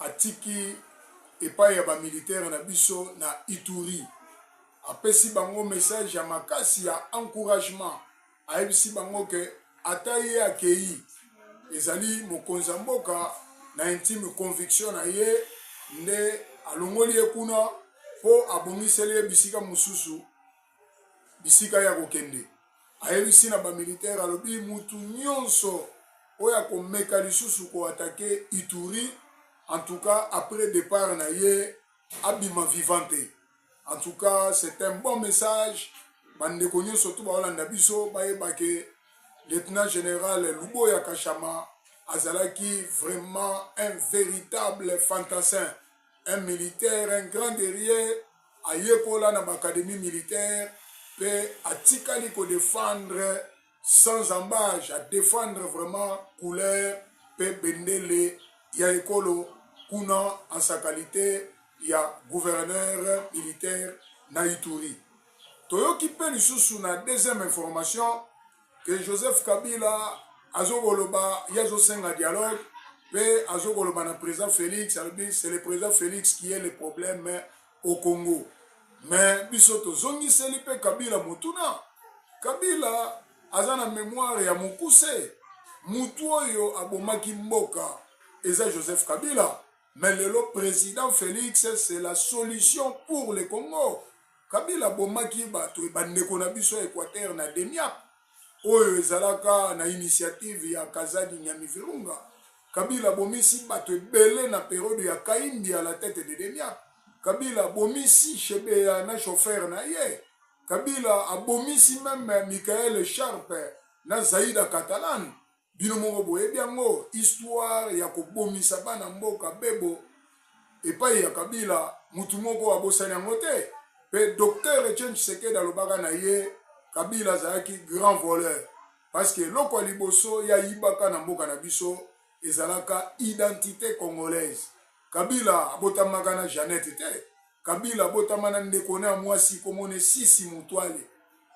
atiki epai ya ba militaire na biso na Ituri. Apesi bango message ya makasi ya encouragement. Ayebisi bango ke ataye akei ezali mokonzi mboka na intime conviction na ye nde alongoli ekuna po abongiseli bisika mususu bisika ya kokende. Ayebisi na ba militaire alobi mutu nyonso oya komeka lisusu ko attaquer Ituri, en tout cas après départ na ye abima vivante. En tout cas c'est un bon message. Bandeko nyonso to baolanda biso bayeba ke lieutenant général Luboya Kashama azalaki vraiment un véritable fantassin, un militaire, un grand guerrier, ayekola na l'académie militaire, pe atikali ko défendre sans embâche, à défendre vraiment couleur, pe bendele ya ekolo kuna en sa qualité ya gouverneur militaire na Ituri. Toyoki pe lisusu na deuxième information que Joseph Kabila azogoloba yazo senga dialogue pe azogoloba na président Félix, c'est le président Félix qui est le problème au Congo. Mais bisoto zongi seli pe Kabila mutuna. Kabila azana mémoire ya mukuse. Mutu oyo abomaki mboka eza Joseph Kabila. Mais le président Félix c'est la solution pour le Congo. Kabila bomaki bato bandeko na biso Équateur na Demiap. Oyo ezalaka na initiative ya Kazadi Nyami Virunga. Kabila bomisi bato ebele na période ya Kaindi à la tête de Demiap. Kabila bomisi Chebeya na chauffeur na ye. Kabila abomisi même Michael Sharp na Zaïda Catalan. Bino moko boyebi yango histoire ya kobomisa bana mboka bebo epai ya Kabila mutu moko abosani yango te. Pe docteur Etienne Tshisekedi alobaka na ye Kabila azalaki grand voleur parce que loko liboso ya yibaka na mboka na biso ezalaka identité congolaise. Kabila abotamaka na Jeannette te. Kabila abotama na ndeko na mwasi komone Sisi Mutwale.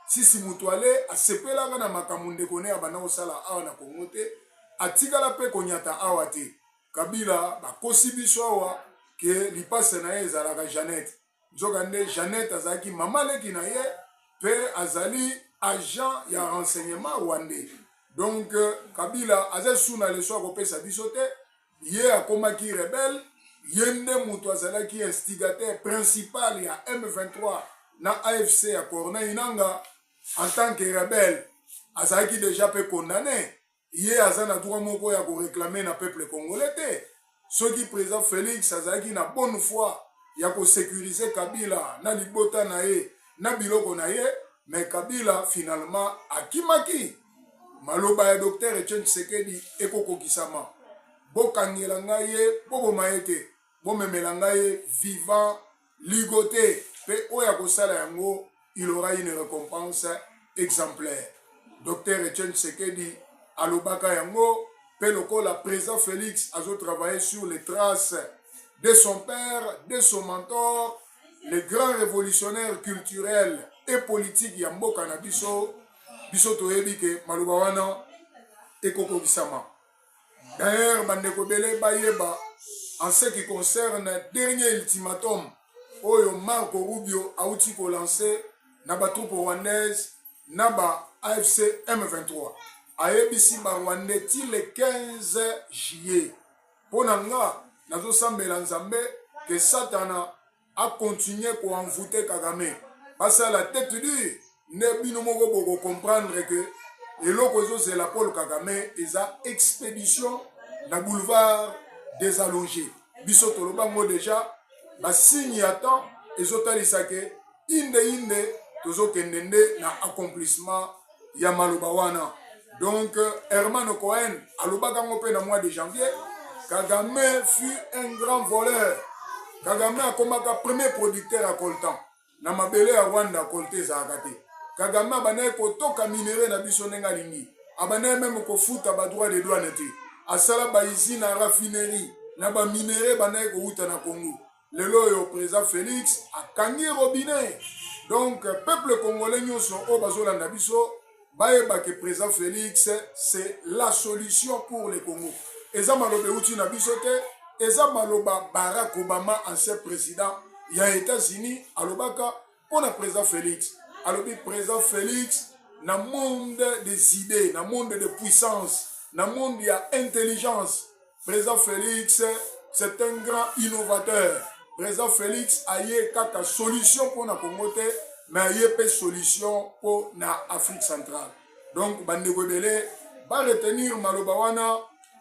Sisi Mutwale asepelaka na makambo ndeko na bana osala awa na Kongo te. Atikala pe konyata awa te. Kabila bakosi biso awa ke lipase na ye ezalaka Jeannette. Nzokande Jeannette azalaki mama leki na ye pe azali agent ya renseignement rwandais. Donc Kabila azesuna leso akopesa biso te. Ye akomaki rebelle. Yende mutu azalaki instigateur principal ya M23 na AFC ya Corneille Nangaa en tant que rebelle. Azalaki déjà pe condamné. Ye azana droit moko ya ko réclamer na peuple congolais te. Soki président Félix azalaki na bonne foi ya ko sécuriser Kabila na libota na ye na biloko na ye, mais Kabila finalement akimaki. Maloba ya docteur Etienne Tshisekedi ekokokisama. Bokangela ngaye boboma ete bomemela ngaye vivant ligoté pe oya kosala yango il aura une récompense exemplaire. Docteur Etienne Tshisekedi alobaka yango pe lokola président Félix azo travailler sur les traces de son père, de son mentor, le grand révolutionnaire culturel et politique ya mboka na biso toyebi ke maloba wana ekokokisama. D'ailleurs, bandeko bele bayeba en ce qui concerne dernier ultimatum oyo Marco Rubio a outi ko lancer na ba troupe rwandaise na ba AFC M23. Ayebisi ba Rwandais ti le 15 juillet. Ponanga nazo sambela nzambe que Satana a continué ko envoûter Kagame. Parce à la tête dure, ne bino moko boko comprendre que eloko ezo c'est la Paul Kagame eza expédition na boulevard des allongés. Biso toloba ngo déjà ba signe attend ezotalisa ke inde tozo kendende na accomplissement ya maloba wana. Donc Herman Cohen alobaka ngo pe na mois de janvier Kagame fut un grand voleur. Kagame akomaka premier producteur à coltan na mabele ya Rwanda colté za akate. Kagame abanaye kotoka minéraux na biso nenga lingi. Abanaye même kofuta ba droit de douane te. Asala ba usine na raffinerie na ba minéraux banaye ko uta na Congo. Lelo yo président Félix akangi robinet. Donc peuple congolais nyonso o bazolanda biso bayeba que président Félix c'est la solution pour le Congo. Eza malobe uti na biso te eza maloba Barack Obama, ancien président ya États-Unis, alobaka pour le président Félix. Alobi président Félix, dans le monde des idées, dans le monde de puissance, dans le monde de l'intelligence, président Félix, c'est un grand innovateur. Président Félix a eu une solution pour la Congo, mais il y a une solution pour l'Afrique centrale. Donc, Bandeko Bele va retenir Malobawana,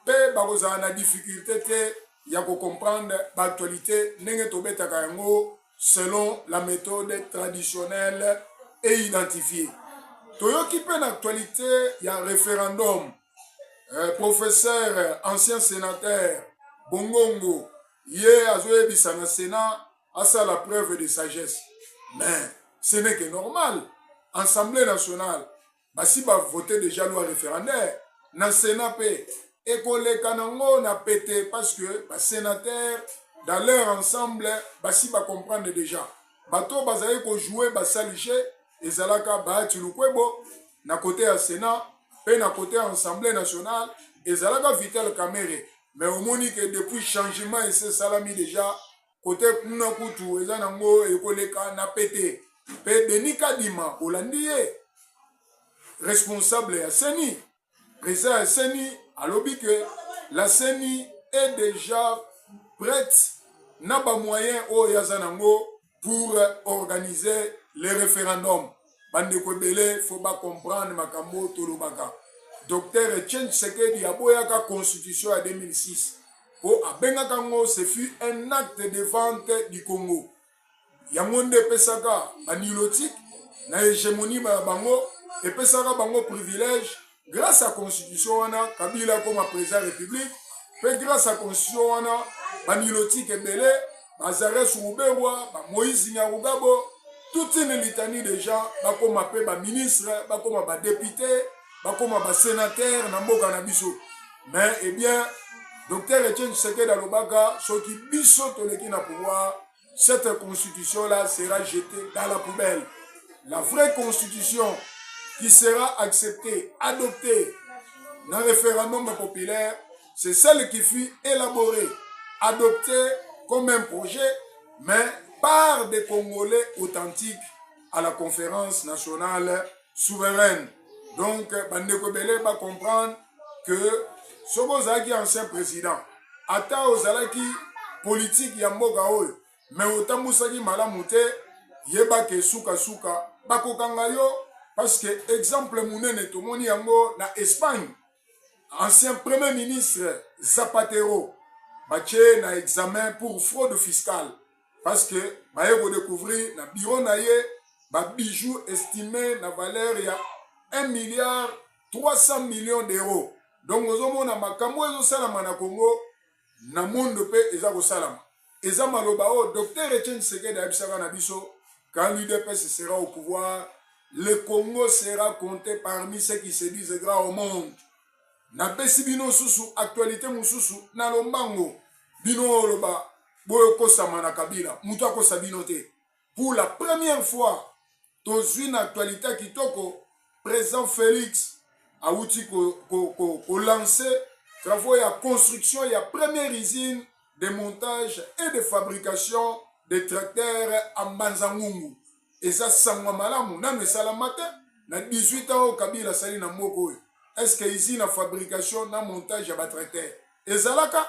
pe bakoza na difficulté te ya ko comprendre l'actualité nenge tobeta kayango selon la méthode traditionnelle et identifiée. Toyoki pe l'actualité ya référendum. Professeur, ancien sénateur Bongongo, hier azoyebisa na Sénat a ça la preuve de sagesse. Mais ce n'est que normal. Assemblée nationale, si va voter déjà loi référendaire, na Sénat pe et que les Kanango n'a pété parce que les sénateurs, dans leur ensemble, si va comprendre déjà. Bato bazaye ko jouer basaliche et zalaka ba tilukwebo na côté à Sénat, pe na côté Assemblée nationale et zalaka Vital Kamerhe. Mais au moins que depuis changement et c'est salami déjà côté Kunakutu et zanango et ko les na pété. Pe Denis Kadima Hollandais responsable à Seni. Président Seni a lobby que la CENI est déjà prête, n'a pas moyen au Yazanango pour organiser les référendums. Bandeko Bele, faut pas comprendre Makambo Tolobaka. Docteur Etienne Tshisekedi a boyaka constitution en 2006. Pour Abengakango, ce fut un acte de vente du Congo. Yamonde Pesaka, Banilotique, na hégémonie Bango, et Pesaka Bango privilège. Grâce à la Constitution, Kabila comme président de la République, puis grâce à la Constitution, Baniloti Kebele, Bazare Soubewa, Moïse Nyarugabo, toute une litanie de gens, comme ministre, comme député, comme sénateur, Namboka Nabiso. Mais, eh bien, docteur Etienne Tshisekedi Alobaka, ceux qui biso toleki na pouvoir, cette constitution-là sera jetée dans la poubelle. La vraie constitution qui sera acceptée, adoptée dans le référendum populaire, c'est celle qui fut élaborée, adoptée comme un projet, mais par des Congolais authentiques à la conférence nationale souveraine. Donc, Bandeko Bele va comprendre que Sobozaki, ancien président, Ata Ozalaki, politique Yamboga Oyo, mais autant Moussaki Malamute, Yebake Souka Souka, Bakokangayo, parce que, exemple, Mounene Tomoni Yango, na Espagne, ancien premier ministre Zapatero, Baché na examen pour fraude fiscale. Parce que, Baye vous découvrir, na bureau naye, ba bijoux estimé na valeur ya 1 milliard 300 millions d'euros. Donc, nous avons na makambo ezo salama na Congo, na monde pe ezako salama. Eza maloba o, docteur Etienne Tshisekedi abisaka na biso, quand l'UDPS sera au pouvoir, le Congo sera compté parmi ceux qui se disent grands au monde. Na besi bino susu, actualité mususu, na lombango, bino loba, boyo kosama na Kabila, muta kosa bino te. Pour la première fois, dans une actualité qui toko, président Félix a outil ko lancé, travaux et construction, il y a première usine de montage et de fabrication de tracteurs en Banzangungu. Et ça, sangwa malamu, nan mesala matin, na 18 ans au Kabila sali na moko. Est-ce que ici na fabrication, na montage ya tracteur? Et zalaka,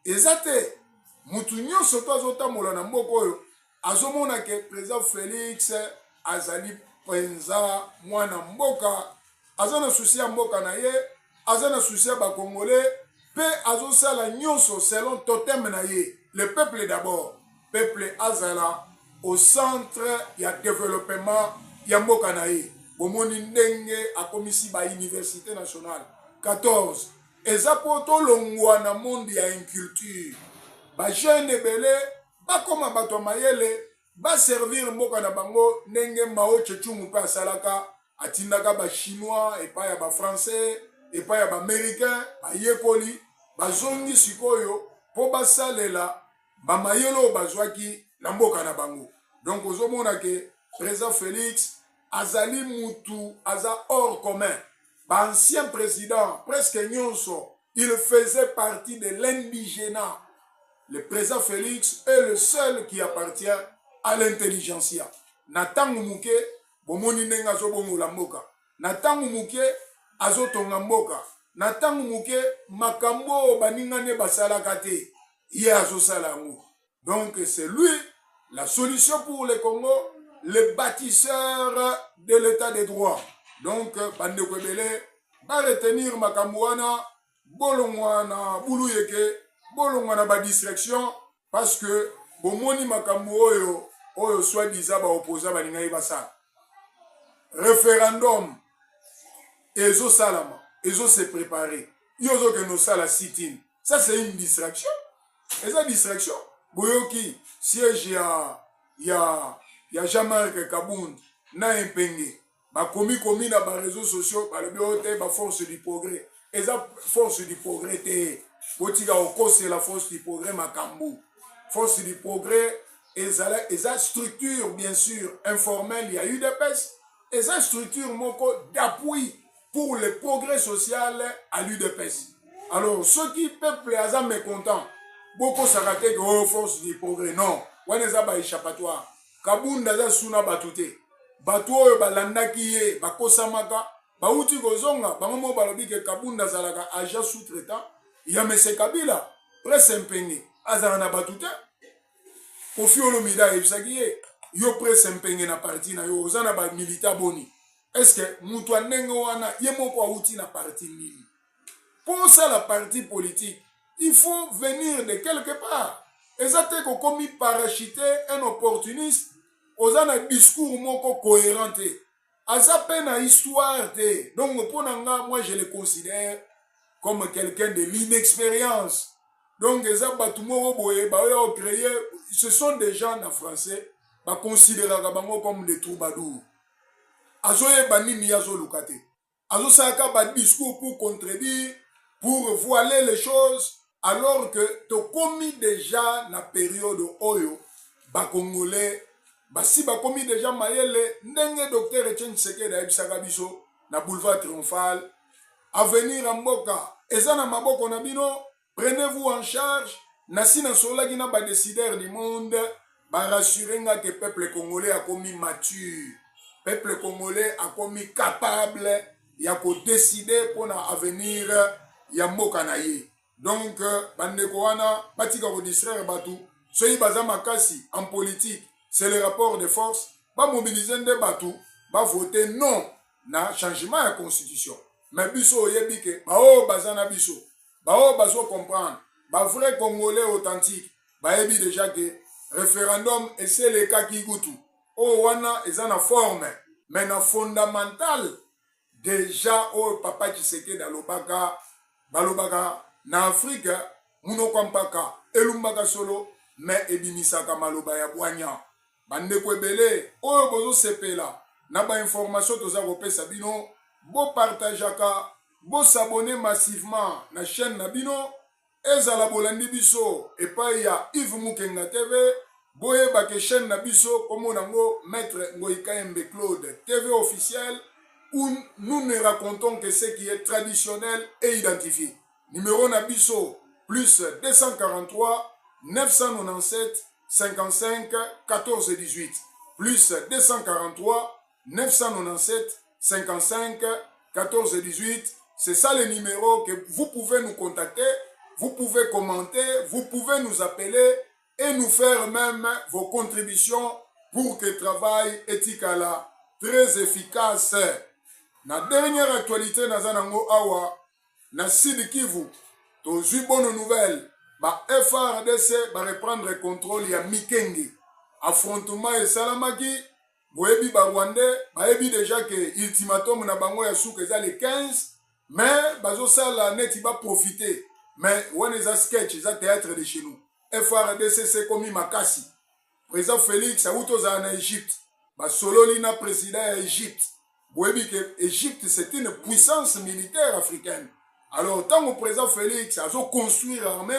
ezate, mutu nyonso to azotambola na moko. Azomona ke président Félix azali penza mwana mboka, azana souci ya mboka na ye, azana souci ya ba Congolais, pe azosala nyonso selon totem na ye. Le peuple d'abord, peuple azala au centre ya développement ya mboka na ye. Bomoni ndenge akomisi ba université nationale 14. Eza poto longwa na monde ya inculture. Ba jeune belé ba koma bato mayele ba servir mboka na bango ndenge Mao Tse-tung pa salaka atindaka ba chinois et pas ya ba français et pas ya ba américain ba yekoli ba zongi sikoyo po ba salela ba mayelo bazwaki na mboka na bango. Donc ozomona ke président Félix azali mutu aza hors commun. Ba ancien président presque nyonso, il faisait partie de l'indigénat. le président Félix est le seul qui appartient à l'intelligentsia. Natangu muke, bomoni nenga zo bongo la mboka. Natangu muke, azo tonga mboka. Natangu muke, makambo baningane basala kate. Ye azo salangu. Donc c'est lui la solution pour le Congo, le bâtisseur de l'état de droit. Donc, bande kwebele, ba retenir makambo bolongwana buluyeke, bolongwana ba distraction, parce que bomoni makambo oyo soi-disant ba opposa ba lingai basala. Référendum, ezo salama, ezo se préparer. Yozo que nos sala sit-in. Ça c'est une distraction. Et ça distraction. Boyoki, siège ya Jean-Marc Kabound, na impenge. Ba komi na ba réseaux sociaux, ba le biote, ba force du progrès. Et ça force du progrès te. Botika oko c'est la force du progrès makambu. Force du progrès, et ça structure bien sûr informelle, il y a eu des pestes. Et ça structure moko d'appui pour le progrès social à l'UDPS. Alors ceux qui peuple à ça mécontents, beaucoup s'arrêtent que oh force du progrès. Non, on est à échappatoire. Kabound za suna batute. Batu oyo balandaki ye bakosamaka bauti kozonga bango balobi ke Kabunda zalaka agent sous-traitant ya Mese Kabila presse mpenge azala na batute Kofi Olomida ebisaki ye yo presse mpenge na parti na yo ozana ba militaire boni. Est-ce que mutu ndenge wana ye moko auti na parti nini? Pour ça la partie politique, il faut venir de quelque part. Ezate ko komi parachuter un opportuniste ozana discours moko cohérent. Aza peine histoire te. Donc pour nanga moi je le considère comme quelqu'un de l'inexpérience. Donc eza batumo boye ba yo créer, ce sont des gens en français ba considérer bango comme des troubadours. Azoye banini yazo lukate. Azo saka ba discours pour contredire, pour voiler les choses, alors que to komi déjà na période oyo ba congolais basi ba komi déjà mayele ndenge docteur Etienne Tshisekedi ayebisaka biso na boulevard Triomphal avenir en mboka eza na maboko na bino, prenez-vous en charge. Nasina solaki na ba décideurs du monde ba rassurer nga que peuple congolais a komi mature, peuple congolais a komi capable ya ko décider pour na avenir ya mboka na ye. Donc bandeko wana batika ko distraire batu soyi baza makasi en politique. C'est le rapport de force, va mobiliser des bateaux, va voter non na changement de la constitution. Mais biso yebike, ba o bazana biso, ba o bazo comprendre, ba vrai congolais authentique, ba yebi déjà que référendum et c'est le cas qui goûte. O wana ezana forme, mais na fondamental déjà o papa Tshisekedi dalobaka, balobaka na Afrique muno kwampaka elumbaka solo mais ebimisaka maloba ya bwanya. Bande kwebele oyo bozo sepela na ba information toza kopesa bino bo partageaka bo s'abonner massivement na chaîne na bino ezala bolandi biso epai ya Yves Mukenga TV boyeba ke chaîne na biso komo nango maître Ngoïkaembe Claude TV officiel où nous ne racontons que ce qui est traditionnel et identifié. Numéro na biso plus 243 997 55 14 18 plus 243 997 55 14 18. C'est ça le numéro que vous pouvez nous contacter, vous pouvez commenter, vous pouvez nous appeler et nous faire même vos contributions pour que le travail éthique à la très efficace. La dernière actualité nazanango awa na Sud Kivu, tozui bonne nouvelle. Ba FRDC va reprendre le contrôle ya Mikenge. Affrontement et Salamaki, boyebi ba Rwandais, bayebi déjà que ultimatum na bango ya souk eza le 15, mais bazo sala net va profiter. Mais on est à sketch, c'est théâtre de chez nous. FRDC c'est comme Makasi. Président Félix a outoza en Égypte. Ba sololi na président Égypte. Boyebi que Égypte c'est une puissance militaire africaine. Alors tant que président Félix a construire l'armée,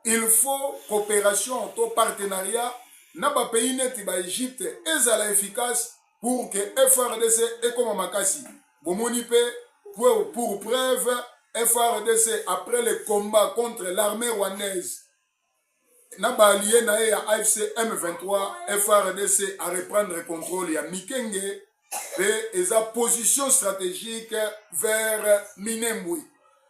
il faut coopération entre partenariat na ba pays net ba Égypte ezala efficace pour que FRDC et comme Makasi bomoni pe pour preuve FRDC après le combat contre l'armée rwandaise na ba allié na ye ya AFC M23 FRDC à reprendre le contrôle ya Mikenge et sa position stratégique vers Minembwe.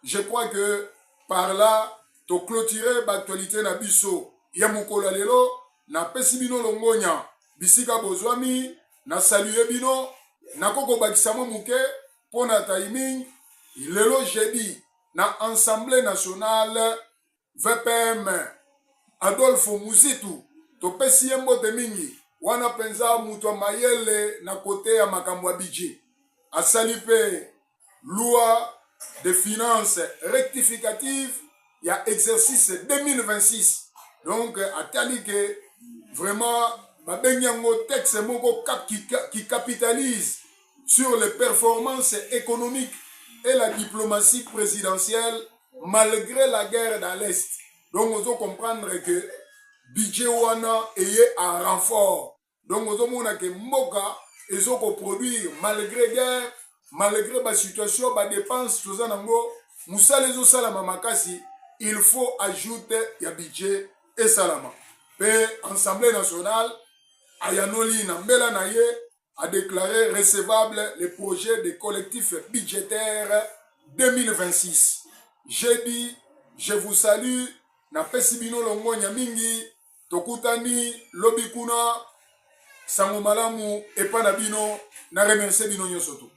Je crois que par là, to clôturer l'actualité na biso ya mokolo lelo na pesi bino longonya bisika bozwami na saluer bino na koko bakisamo muke pona timing lelo jeudi na Assemblée nationale VPM Adolfo Muzitu to pesi mbote mingi wana penza mutu mayele na kote ya makambo ya budget asali pe loi de finances rectificative ya exercice 2026 donc atali que vraiment babenyango texte moko qui capitalise sur les performances économiques et la diplomatie présidentielle malgré la guerre dans l'Est. Donc on doit comprendre que budget wana est en renfort. Donc on doit comprendre que Moka ils ont produire malgré guerre, malgré la situation, la dépense, tout ça nango, Moussa les salama makasi, il faut ajouter ya budget et salama. Puis Assemblée nationale, Ayanoli Nambela Naye a déclaré recevable le projet de collectif budgétaire 2026. J'ai dit, je vous salue, na pesibino longo mingi, tokutani, lobikuna, sango malamu, epa na bino, na remercie bino nyosoto.